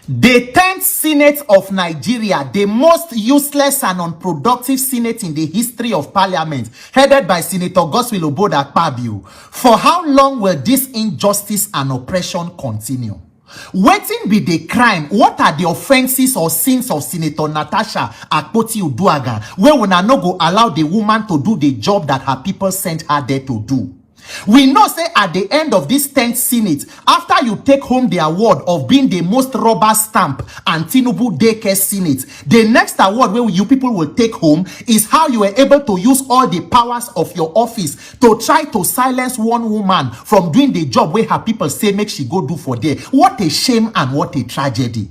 The 10th Senate of Nigeria, the most useless and unproductive Senate in the history of Parliament, headed by Senator Godswill Akpabio. For how long will this injustice and oppression continue? Wetin be the crime? What are the offenses or sins of Senator Natasha Akpoti-Uduaghan, where we no go allow the woman to do the job that her people sent her there to do? We know say at the end of this 10th Senate, after you take home the award of being the most rubber stamp and Tinubu daycare Senate, the next award where you people will take home is how you were able to use all the powers of your office to try to silence one woman from doing the job where her people say make she go do for there. What a shame and what a tragedy.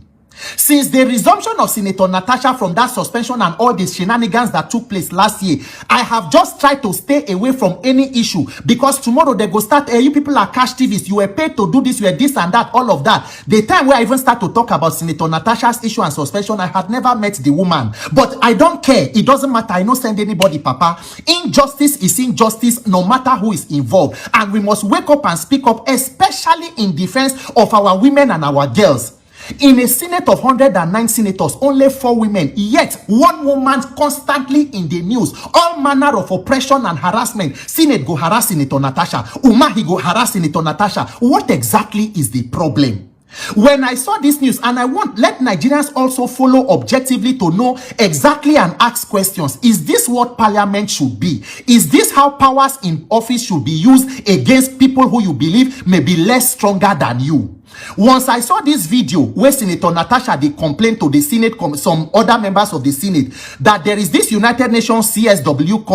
Since the resumption of Senator Natasha from that suspension and all the shenanigans that took place last year, I have just tried to stay away from any issue, because tomorrow they go start, you people are cash TVs, you were paid to do this, you were this and that, all of that. The time where I even start to talk about Senator Natasha's issue and suspension, I had never met the woman. But I don't care. It doesn't matter. I don't send anybody, Papa. Injustice is injustice no matter who is involved. And we must wake up and speak up, especially in defense of our women and our girls. In a Senate of 109 senators, only 4 women, yet one woman constantly in the news. All manner of oppression and harassment. Senate go harass Senator Natasha. Umahi go harass Senator Natasha. What exactly is the problem? When I saw this news, and I want let Nigerians also follow objectively to know exactly and ask questions. Is this what Parliament should be? Is this how powers in office should be used against people who you believe may be less stronger than you? Once I saw this video where Senator Natasha they complained to the Senate, some other members of the Senate, that there is this United Nations CSW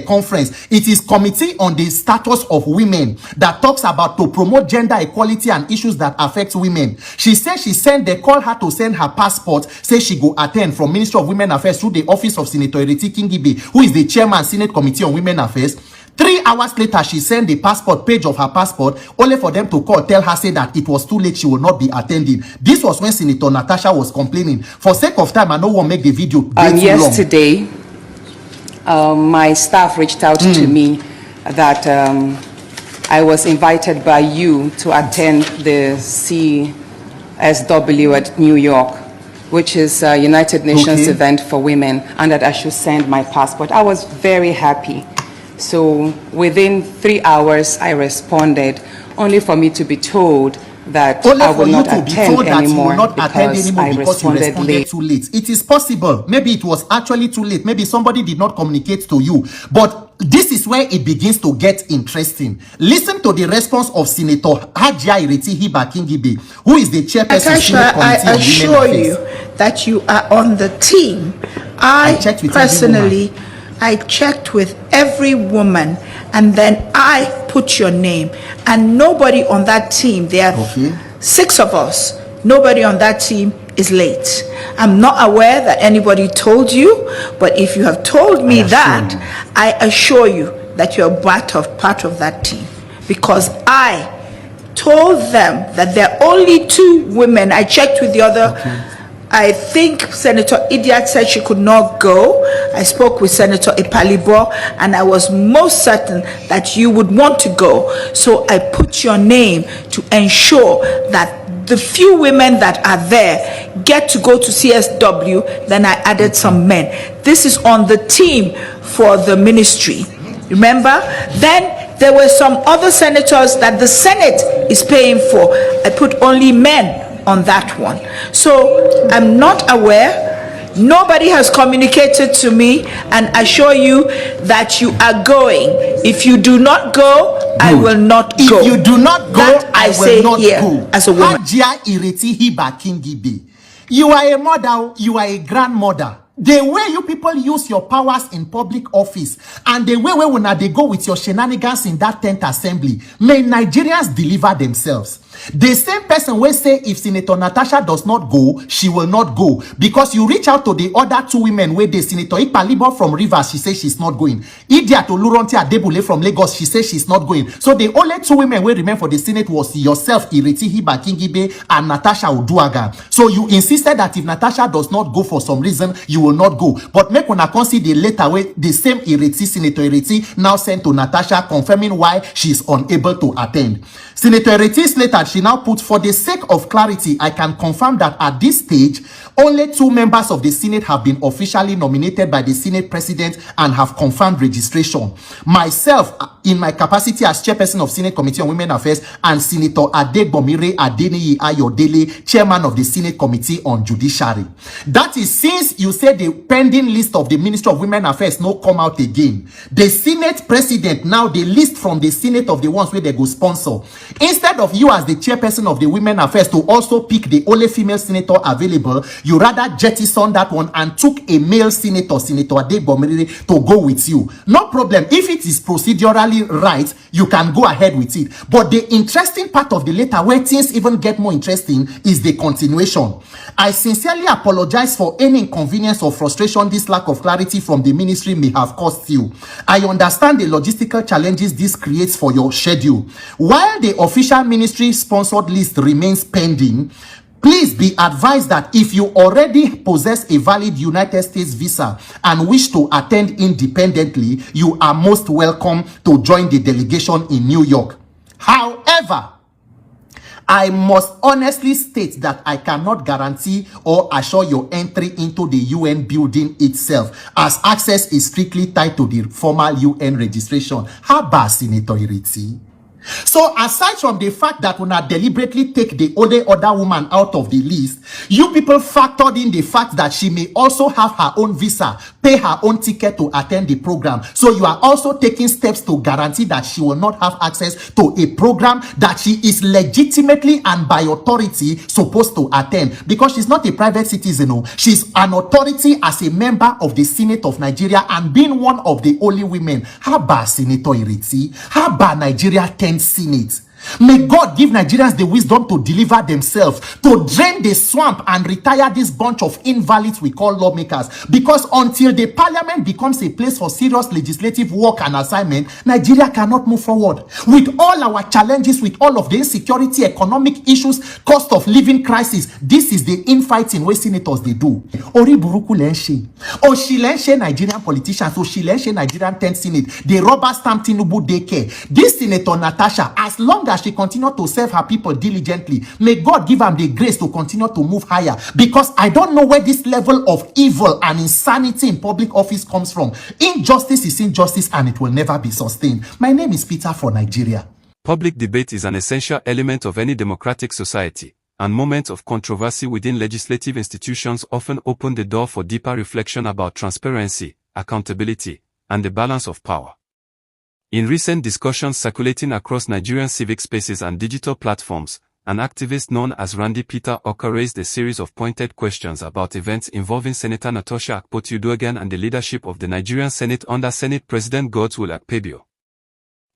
conference. It is Committee on the Status of Women that talks about to promote gender equality and issues that affect women. She said they call her to send her passport, say she go attend from Ministry of Women Affairs through the office of Senator Ireti Kingibe, who is the chairman Senate Committee on Women Affairs. 3 hours later, she sent the passport page of her passport, only for them to call, tell her, say that it was too late, she will not be attending. This was when Senator Natasha was complaining. For sake of time, I don't want to make the video yesterday, my staff reached out to me that I was invited by you to attend the CSW at New York, which is a United Nations event for women, and that I should send my passport. I was very happy. So within 3 hours, I responded, only for me to be told that I will not attend anymore because I responded late. Too late. It is possible. Maybe it was actually too late. Maybe somebody did not communicate to you. But this is where it begins to get interesting. Listen to the response of Senator Ireti Kingibe, who is the chairperson of the Senate Committee on Women Affairs. I assure you that you are on the team. I personally, I checked with every woman, and then I put your name, and nobody on that team, there are 6 of us, nobody on that team is late. I'm not aware that anybody told you, but if you have told me that, I assure you that you're part of that team, because I told them that there are only 2 women. I checked with the other. I think Senator Idiat said she could not go. I spoke with Senator Ipalibo, and I was most certain that you would want to go. So I put your name to ensure that the few women that are there get to go to CSW. Then I added some men. This is on the team for the ministry. Remember? Then there were some other senators that the Senate is paying for. I put only men on that one. So I'm not aware. Nobody has communicated to me, and assure you that you are going. If you do not go, I will not go. If you do not go, I will not go. As a woman. Ireti Kingibe, you are a mother, you are a grandmother. The way you people use your powers in public office, and the way when they go with your shenanigans in that 10th assembly, may Nigerians deliver themselves. The same person will say if Senator Natasha does not go, she will not go. Because you reach out to the other 2 women where the Senator Ipalibo from Rivers, she says she's not going. Idia to Luronti Adebule from Lagos, she says she's not going. So the only 2 women who remain for the Senate was yourself, Ireti Kingibe, and Natasha Uduaghan. So you insisted that if Natasha does not go for some reason, you will not go. But make when I consider the letter where the same Ireti, Senator Ireti, now sent to Natasha confirming why she's unable to attend. Senator Ireti's letter she now put, for the sake of clarity, I can confirm that at this stage, only 2 members of the Senate have been officially nominated by the Senate President and have confirmed registration. Myself, in my capacity as chairperson of Senate Committee on Women Affairs, and Senator Adegbomire Adeniyi Ayodele, chairman of the Senate Committee on Judiciary. That is, since you say the pending list of the Ministry of Women Affairs no come out again, the Senate President now, the list from the Senate of the ones where they go sponsor. Instead of you as the chairperson of the Women Affairs to also pick the only female senator available, you rather jettison that one and took a male senator, Senator Adegbomire, to go with you. No problem. If it is procedurally right, you can go ahead with it. But the interesting part of the letter, where things even get more interesting, is the continuation. I sincerely apologize for any inconvenience or frustration this lack of clarity from the ministry may have caused you. I understand the logistical challenges this creates for your schedule. While the official ministry sponsored list remains pending, please be advised that if you already possess a valid United States visa and wish to attend independently, you are most welcome to join the delegation in New York. However, I must honestly state that I cannot guarantee or assure your entry into the UN building itself, as access is strictly tied to the formal UN registration. How about Senator Ireti? So aside from the fact that when I deliberately take the only other woman out of the list, you people factored in the fact that she may also have her own visa, pay her own ticket to attend the program. So you are also taking steps to guarantee that she will not have access to a program that she is legitimately and by authority supposed to attend, because she's not a private citizen. No. She's an authority as a member of the Senate of Nigeria and being one of the only women. How about Senator Ireti? How about Nigeria 10th Senate? May God give Nigerians the wisdom to deliver themselves, to drain the swamp and retire this bunch of invalids we call lawmakers. Because until the parliament becomes a place for serious legislative work and assignment, Nigeria cannot move forward. With all our challenges, with all of the insecurity, economic issues, cost of living crisis, this is the infighting where senators they do. Ori buruku lenshe. Oshi lenshe Nigerian politicians, Oshi lenshe Nigerian 10th Senate, the rubber stamp Tinubu daycare. This Senator Natasha, as long as she continue to serve her people diligently, may God give them the grace to continue to move higher, because I don't know where this level of evil and insanity in public office comes from. Injustice is injustice and it will never be sustained. My name is Peter for Nigeria. Public debate is an essential element of any democratic society, and moments of controversy within legislative institutions often open the door for deeper reflection about transparency, accountability, and the balance of power. In recent discussions circulating across Nigerian civic spaces and digital platforms, an activist known as Randy Peter Oka raised a series of pointed questions about events involving Senator Natasha Akpoti-Uduaghan and the leadership of the Nigerian Senate under Senate President Godswill Akpabio.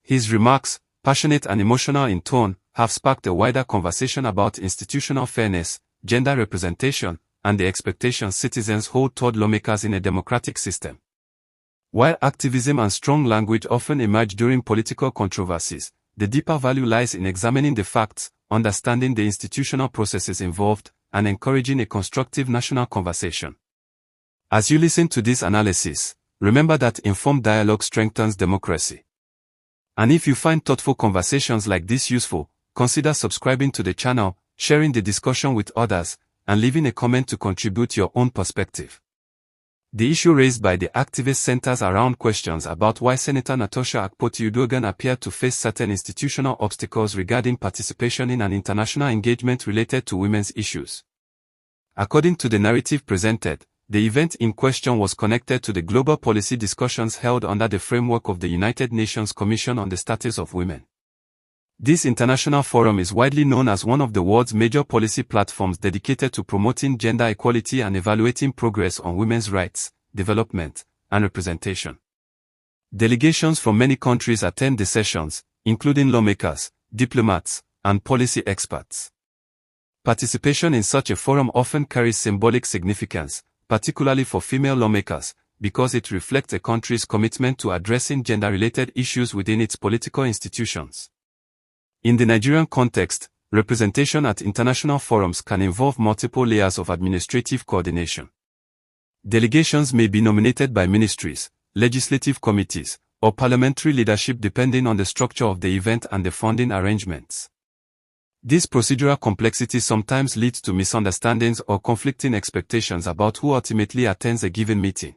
His remarks, passionate and emotional in tone, have sparked a wider conversation about institutional fairness, gender representation, and the expectations citizens hold toward lawmakers in a democratic system. While activism and strong language often emerge during political controversies, the deeper value lies in examining the facts, understanding the institutional processes involved, and encouraging a constructive national conversation. As you listen to this analysis, remember that informed dialogue strengthens democracy. And if you find thoughtful conversations like this useful, consider subscribing to the channel, sharing the discussion with others, and leaving a comment to contribute your own perspective. The issue raised by the activist centers around questions about why Senator Natasha Akpoti-Uduaghan appeared to face certain institutional obstacles regarding participation in an international engagement related to women's issues. According to the narrative presented, the event in question was connected to the global policy discussions held under the framework of the United Nations Commission on the Status of Women. This international forum is widely known as one of the world's major policy platforms dedicated to promoting gender equality and evaluating progress on women's rights, development, and representation. Delegations from many countries attend the sessions, including lawmakers, diplomats, and policy experts. Participation in such a forum often carries symbolic significance, particularly for female lawmakers, because it reflects a country's commitment to addressing gender-related issues within its political institutions. In the Nigerian context, representation at international forums can involve multiple layers of administrative coordination. Delegations may be nominated by ministries, legislative committees, or parliamentary leadership depending on the structure of the event and the funding arrangements. This procedural complexity sometimes leads to misunderstandings or conflicting expectations about who ultimately attends a given meeting.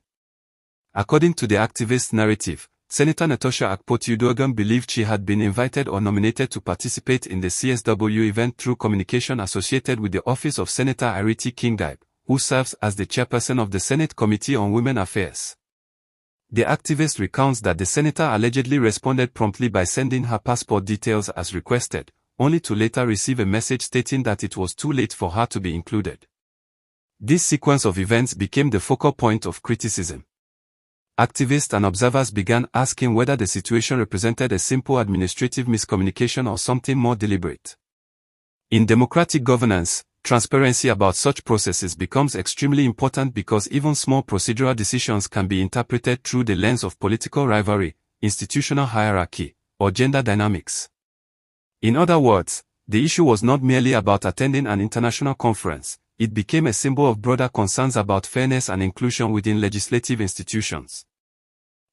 According to the activist narrative, Senator Natasha Akpoti-Uduaghan believed she had been invited or nominated to participate in the CSW event through communication associated with the office of Senator Ireti Kingibe, who serves as the chairperson of the Senate Committee on Women Affairs. The activist recounts that the senator allegedly responded promptly by sending her passport details as requested, only to later receive a message stating that it was too late for her to be included. This sequence of events became the focal point of criticism. Activists and observers began asking whether the situation represented a simple administrative miscommunication or something more deliberate. In democratic governance, transparency about such processes becomes extremely important because even small procedural decisions can be interpreted through the lens of political rivalry, institutional hierarchy, or gender dynamics. In other words, the issue was not merely about attending an international conference, it became a symbol of broader concerns about fairness and inclusion within legislative institutions.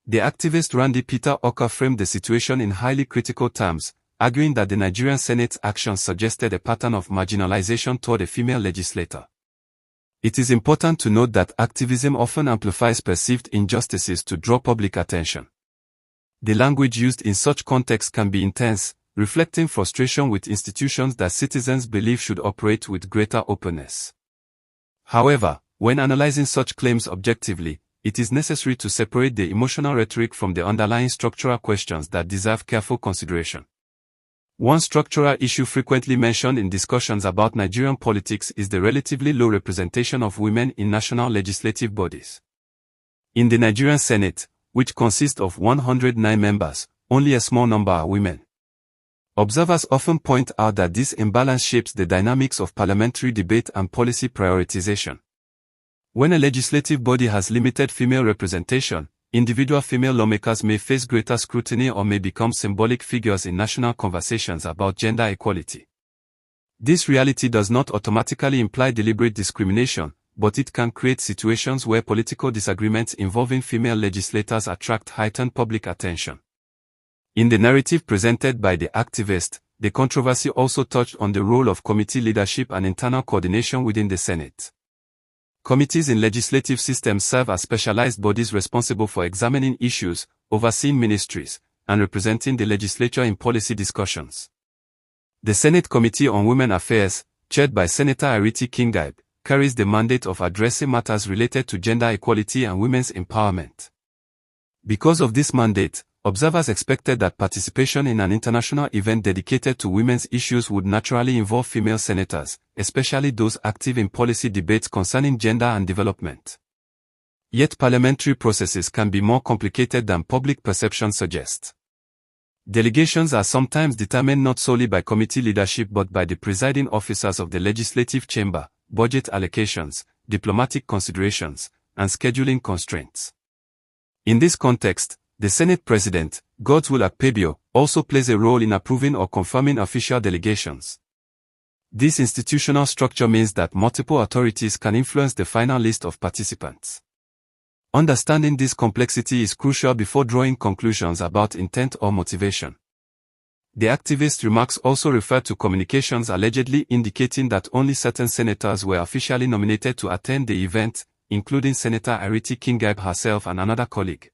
The activist Randy Peter Oka framed the situation in highly critical terms, arguing that the Nigerian Senate's actions suggested a pattern of marginalization toward a female legislator. It is important to note that activism often amplifies perceived injustices to draw public attention. The language used in such contexts can be intense, reflecting frustration with institutions that citizens believe should operate with greater openness. However, when analyzing such claims objectively, it is necessary to separate the emotional rhetoric from the underlying structural questions that deserve careful consideration. One structural issue frequently mentioned in discussions about Nigerian politics is the relatively low representation of women in national legislative bodies. In the Nigerian Senate, which consists of 109 members, only a small number are women. Observers often point out that this imbalance shapes the dynamics of parliamentary debate and policy prioritization. When a legislative body has limited female representation, individual female lawmakers may face greater scrutiny or may become symbolic figures in national conversations about gender equality. This reality does not automatically imply deliberate discrimination, but it can create situations where political disagreements involving female legislators attract heightened public attention. In the narrative presented by the activist, the controversy also touched on the role of committee leadership and internal coordination within the Senate. Committees in legislative systems serve as specialized bodies responsible for examining issues, overseeing ministries, and representing the legislature in policy discussions. The Senate Committee on Women Affairs, chaired by Senator Ireti Kingibe, carries the mandate of addressing matters related to gender equality and women's empowerment. Because of this mandate, observers expected that participation in an international event dedicated to women's issues would naturally involve female senators, especially those active in policy debates concerning gender and development. Yet parliamentary processes can be more complicated than public perception suggests. Delegations are sometimes determined not solely by committee leadership but by the presiding officers of the legislative chamber, budget allocations, diplomatic considerations, and scheduling constraints. In this context, the Senate President, Godswill Akpabio, also plays a role in approving or confirming official delegations. This institutional structure means that multiple authorities can influence the final list of participants. Understanding this complexity is crucial before drawing conclusions about intent or motivation. The activist remarks also refer to communications allegedly indicating that only certain senators were officially nominated to attend the event, including Senator Ireti Kingibe herself and another colleague.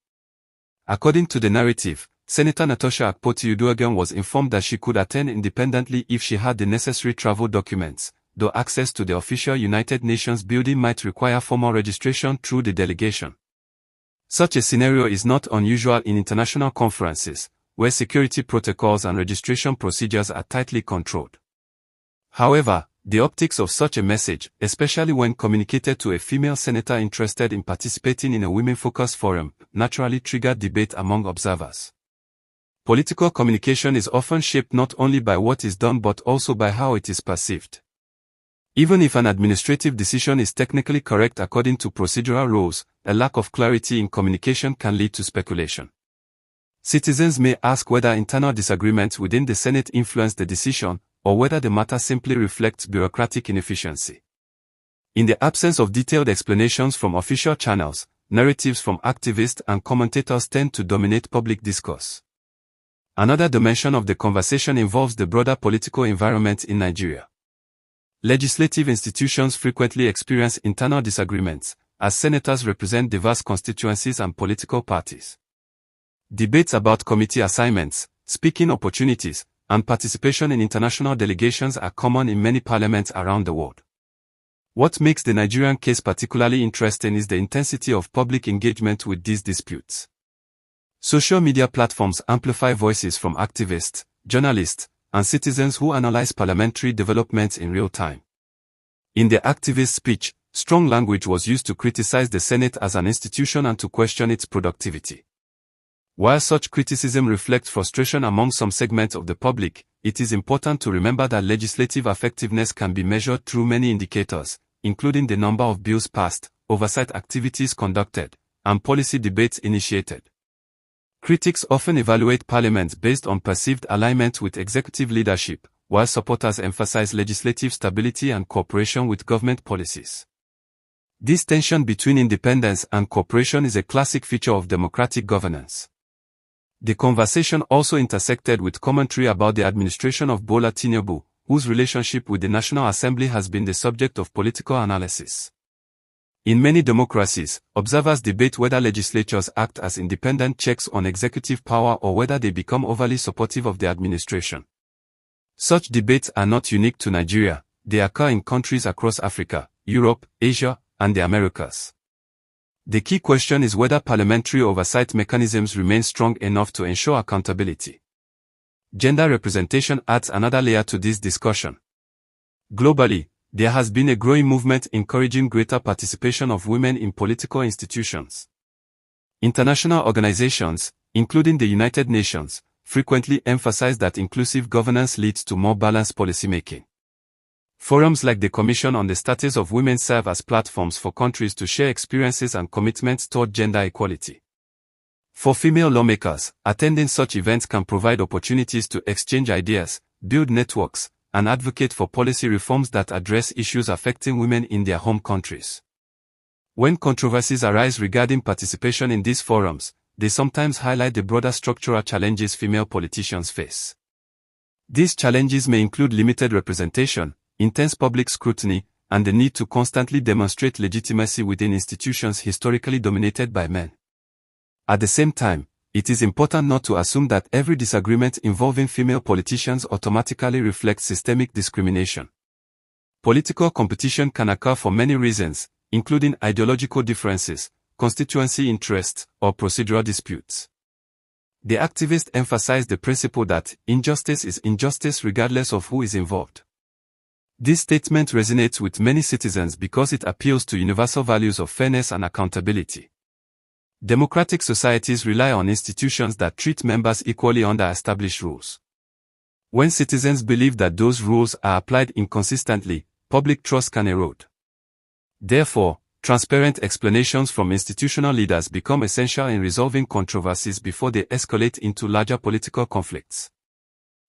According to the narrative, Senator Natasha Akpoti-Uduaghan was informed that she could attend independently if she had the necessary travel documents, though access to the official United Nations building might require formal registration through the delegation. Such a scenario is not unusual in international conferences, where security protocols and registration procedures are tightly controlled. However, the optics of such a message, especially when communicated to a female senator interested in participating in a women-focused forum, naturally triggered debate among observers. Political communication is often shaped not only by what is done but also by how it is perceived. Even if an administrative decision is technically correct according to procedural rules, a lack of clarity in communication can lead to speculation. Citizens may ask whether internal disagreements within the Senate influence the decision, or whether the matter simply reflects bureaucratic inefficiency. In the absence of detailed explanations from official channels, narratives from activists and commentators tend to dominate public discourse. Another dimension of the conversation involves the broader political environment in Nigeria. Legislative institutions frequently experience internal disagreements, as senators represent diverse constituencies and political parties. Debates about committee assignments, speaking opportunities, and participation in international delegations are common in many parliaments around the world. What makes the Nigerian case particularly interesting is the intensity of public engagement with these disputes. Social media platforms amplify voices from activists, journalists, and citizens who analyze parliamentary developments in real time. In the activist speech, strong language was used to criticize the Senate as an institution and to question its productivity. While such criticism reflects frustration among some segments of the public, it is important to remember that legislative effectiveness can be measured through many indicators, including the number of bills passed, oversight activities conducted, and policy debates initiated. Critics often evaluate Parliament based on perceived alignment with executive leadership, while supporters emphasize legislative stability and cooperation with government policies. This tension between independence and cooperation is a classic feature of democratic governance. The conversation also intersected with commentary about the administration of Bola Tinubu, whose relationship with the National Assembly has been the subject of political analysis. In many democracies, observers debate whether legislatures act as independent checks on executive power or whether they become overly supportive of the administration. Such debates are not unique to Nigeria, they occur in countries across Africa, Europe, Asia, and the Americas. The key question is whether parliamentary oversight mechanisms remain strong enough to ensure accountability. Gender representation adds another layer to this discussion. Globally, there has been a growing movement encouraging greater participation of women in political institutions. International organizations, including the United Nations, frequently emphasize that inclusive governance leads to more balanced policymaking. Forums like the Commission on the Status of Women serve as platforms for countries to share experiences and commitments toward gender equality. For female lawmakers, attending such events can provide opportunities to exchange ideas, build networks, and advocate for policy reforms that address issues affecting women in their home countries. When controversies arise regarding participation in these forums, they sometimes highlight the broader structural challenges female politicians face. These challenges may include limited representation, intense public scrutiny, and the need to constantly demonstrate legitimacy within institutions historically dominated by men. At the same time, it is important not to assume that every disagreement involving female politicians automatically reflects systemic discrimination. Political competition can occur for many reasons, including ideological differences, constituency interests, or procedural disputes. The activists emphasize the principle that injustice is injustice regardless of who is involved. This statement resonates with many citizens because it appeals to universal values of fairness and accountability. Democratic societies rely on institutions that treat members equally under established rules. When citizens believe that those rules are applied inconsistently, public trust can erode. Therefore, transparent explanations from institutional leaders become essential in resolving controversies before they escalate into larger political conflicts.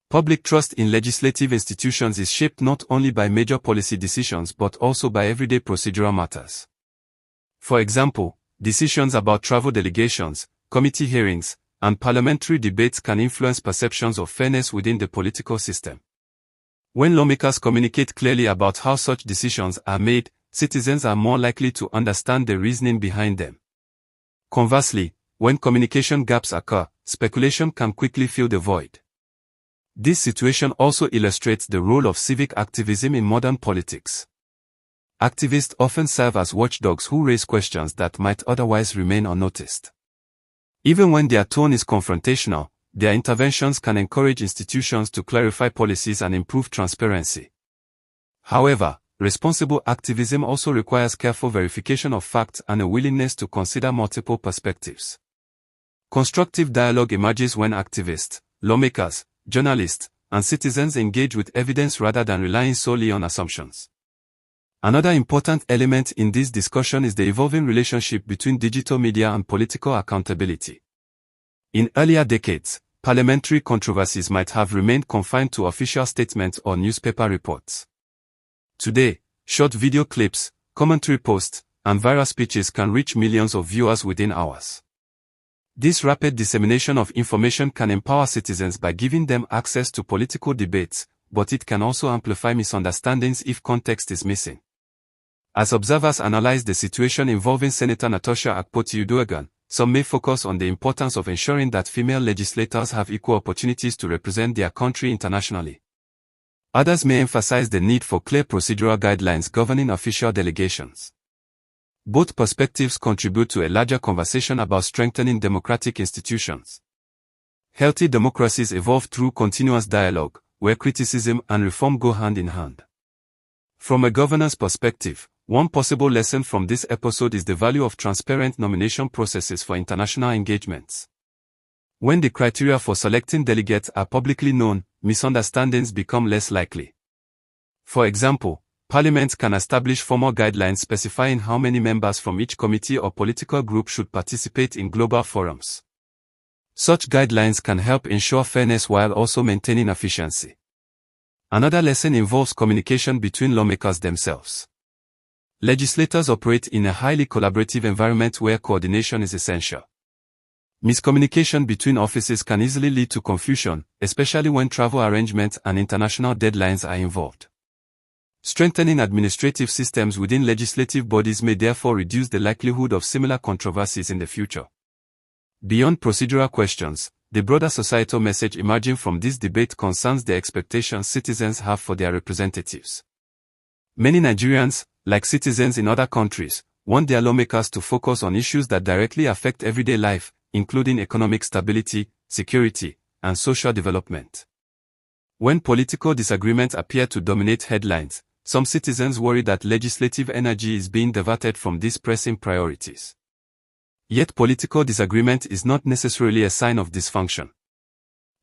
Public trust in legislative institutions is shaped not only by major policy decisions but also by everyday procedural matters. For example, decisions about travel delegations, committee hearings, and parliamentary debates can influence perceptions of fairness within the political system. When lawmakers communicate clearly about how such decisions are made, citizens are more likely to understand the reasoning behind them. Conversely, when communication gaps occur, speculation can quickly fill the void. This situation also illustrates the role of civic activism in modern politics. Activists often serve as watchdogs who raise questions that might otherwise remain unnoticed. Even when their tone is confrontational, their interventions can encourage institutions to clarify policies and improve transparency. However, responsible activism also requires careful verification of facts and a willingness to consider multiple perspectives. Constructive dialogue emerges when activists, lawmakers, journalists, and citizens engage with evidence rather than relying solely on assumptions. Another important element in this discussion is the evolving relationship between digital media and political accountability. In earlier decades, parliamentary controversies might have remained confined to official statements or newspaper reports. Today, short video clips, commentary posts, and viral speeches can reach millions of viewers within hours. This rapid dissemination of information can empower citizens by giving them access to political debates, but it can also amplify misunderstandings if context is missing. As observers analyze the situation involving Senator Natasha Akpoti-Uduaghan, some may focus on the importance of ensuring that female legislators have equal opportunities to represent their country internationally. Others may emphasize the need for clear procedural guidelines governing official delegations. Both perspectives contribute to a larger conversation about strengthening democratic institutions. Healthy democracies evolve through continuous dialogue, where criticism and reform go hand in hand. From a governance perspective, one possible lesson from this episode is the value of transparent nomination processes for international engagements. When the criteria for selecting delegates are publicly known, misunderstandings become less likely. For example, Parliament can establish formal guidelines specifying how many members from each committee or political group should participate in global forums. Such guidelines can help ensure fairness while also maintaining efficiency. Another lesson involves communication between lawmakers themselves. Legislators operate in a highly collaborative environment where coordination is essential. Miscommunication between offices can easily lead to confusion, especially when travel arrangements and international deadlines are involved. Strengthening administrative systems within legislative bodies may therefore reduce the likelihood of similar controversies in the future. Beyond procedural questions, the broader societal message emerging from this debate concerns the expectations citizens have for their representatives. Many Nigerians, like citizens in other countries, want their lawmakers to focus on issues that directly affect everyday life, including economic stability, security, and social development. When political disagreements appear to dominate headlines, some citizens worry that legislative energy is being diverted from these pressing priorities. Yet political disagreement is not necessarily a sign of dysfunction.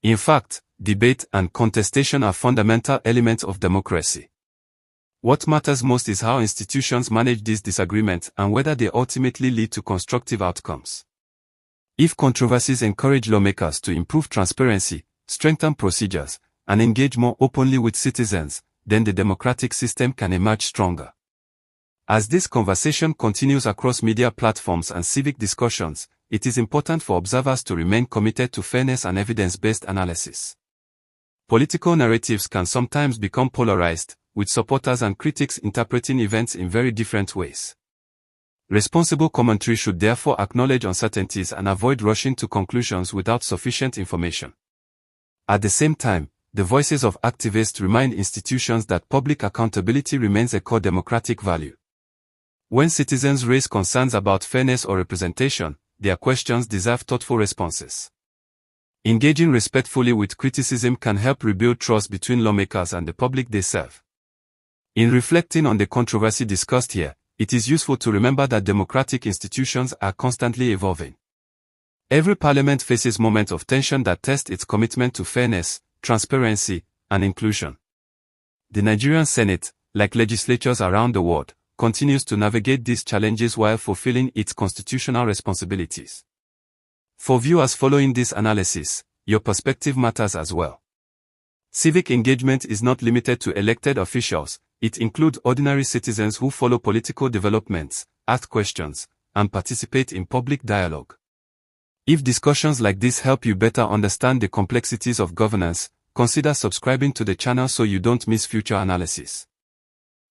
In fact, debate and contestation are fundamental elements of democracy. What matters most is how institutions manage these disagreements and whether they ultimately lead to constructive outcomes. If controversies encourage lawmakers to improve transparency, strengthen procedures, and engage more openly with citizens, then the democratic system can emerge stronger. As this conversation continues across media platforms and civic discussions, it is important for observers to remain committed to fairness and evidence-based analysis. Political narratives can sometimes become polarized, with supporters and critics interpreting events in very different ways. Responsible commentary should therefore acknowledge uncertainties and avoid rushing to conclusions without sufficient information. At the same time, the voices of activists remind institutions that public accountability remains a core democratic value. When citizens raise concerns about fairness or representation, their questions deserve thoughtful responses. Engaging respectfully with criticism can help rebuild trust between lawmakers and the public they serve. In reflecting on the controversy discussed here, it is useful to remember that democratic institutions are constantly evolving. Every parliament faces moments of tension that test its commitment to fairness, transparency, and inclusion. The Nigerian Senate, like legislatures around the world, continues to navigate these challenges while fulfilling its constitutional responsibilities. For viewers following this analysis, your perspective matters as well. Civic engagement is not limited to elected officials, it includes ordinary citizens who follow political developments, ask questions, and participate in public dialogue. If discussions like this help you better understand the complexities of governance, consider subscribing to the channel so you don't miss future analysis.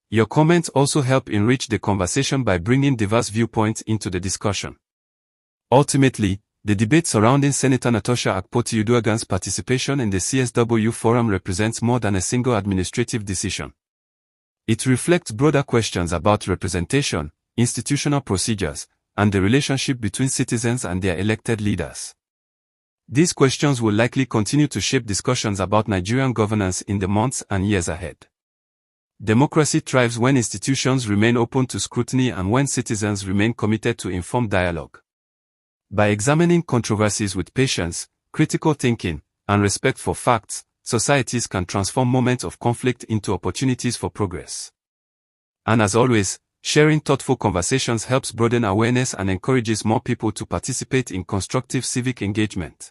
Your comments also help enrich the conversation by bringing diverse viewpoints into the discussion. Ultimately, the debate surrounding Senator Natasha Akpoti-Uduaghan's participation in the CSW forum represents more than a single administrative decision. It reflects broader questions about representation, institutional procedures, and the relationship between citizens and their elected leaders. These questions will likely continue to shape discussions about Nigerian governance in the months and years ahead. Democracy thrives when institutions remain open to scrutiny and when citizens remain committed to informed dialogue. By examining controversies with patience, critical thinking, and respect for facts, societies can transform moments of conflict into opportunities for progress. And as always, sharing thoughtful conversations helps broaden awareness and encourages more people to participate in constructive civic engagement.